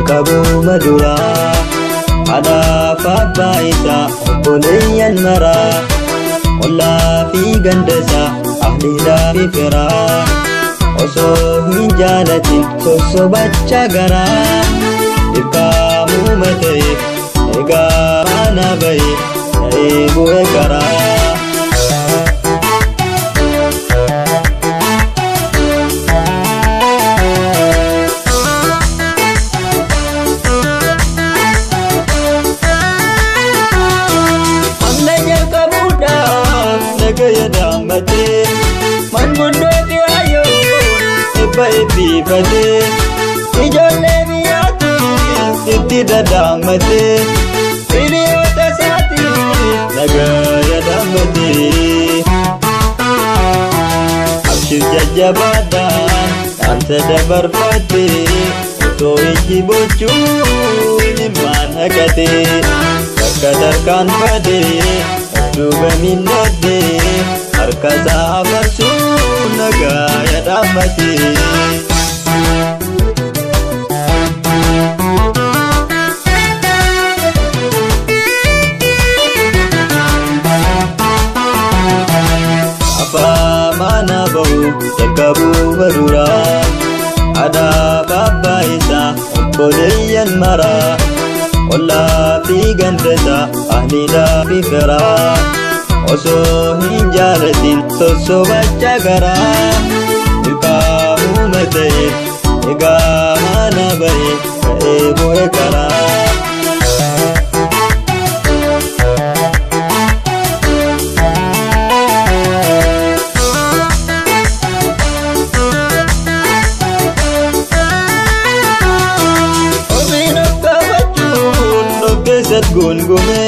qabu madura ada fa isa obboleeyyan mara walla fi gandasa ahli fi fira osoo hin jaalatin sosobacha gara dirqamu matee egaa mana bahe ta'ee bu'e karaa man mundo kiayo epi pade ijolle biyati itti dadamate video tasati nagaya damate abshir jajabada anta dabarfate to iji bochu liman hakate kadarkan pade duga minade harkaza afarsu nagaya damati apa mana bau terkabu barura ada baba isa obboleeyyan mara walla fi gandasa ahli fi fira osoo hin jaalatin sosobacha gara dirqamu matee egaa mana bahe ta'ee bu'e karaa ofiin of qabachuun of keessatti gungume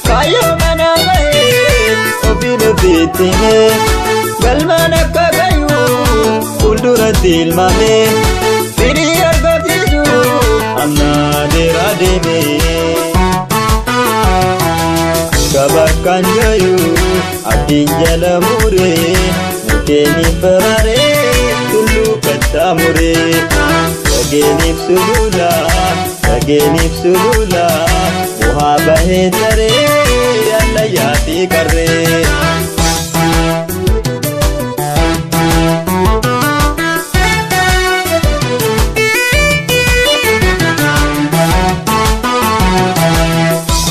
kaayoo mana bahe ofino bitime galmana kagayu kuldura tilmame fidi argotisu amna derademe kabakan gayu abdin jalamure mukeni farare kullu katamure lagenif sulula muhabahe tare yalla yaati karre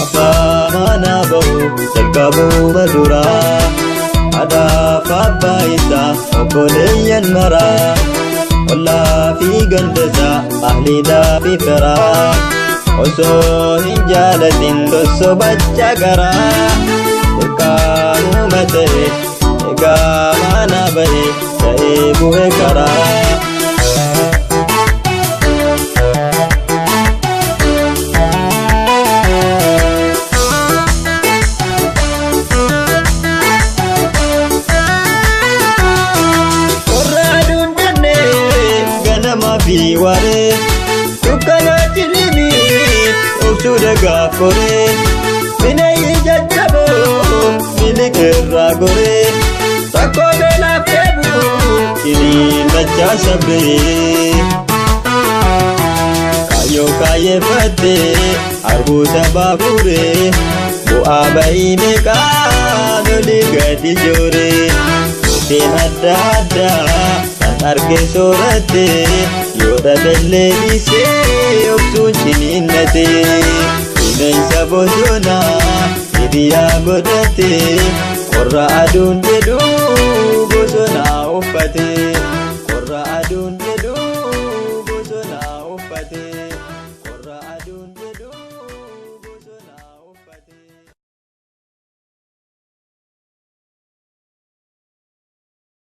apa mana bau terkabu madura ada fa isa obboleeyyan mara walla fi gandasa ahli fi fira osoo hin jaalatin sosobacha gara dirqamu matee egaa mana bahe ta'ee bu'e karaa qorraadun danne ganama fi waree dukkanaatti limi obsuudha gaafore minayyi jajjabo milikirra gore takkoo beelaaf deebu kiriin dachaa sabre kaayoo kaayeffatte arbuuta baafure bu'aa bahii meeqaan olii gadi joore mukkeen adda addaa kan arge sooratte yoo dhabellee dhiisee obsuun ciniinnate bineensa bosonaa hiriyaa godhate qorra aduun jedhu bosonaa uffate qorra aduun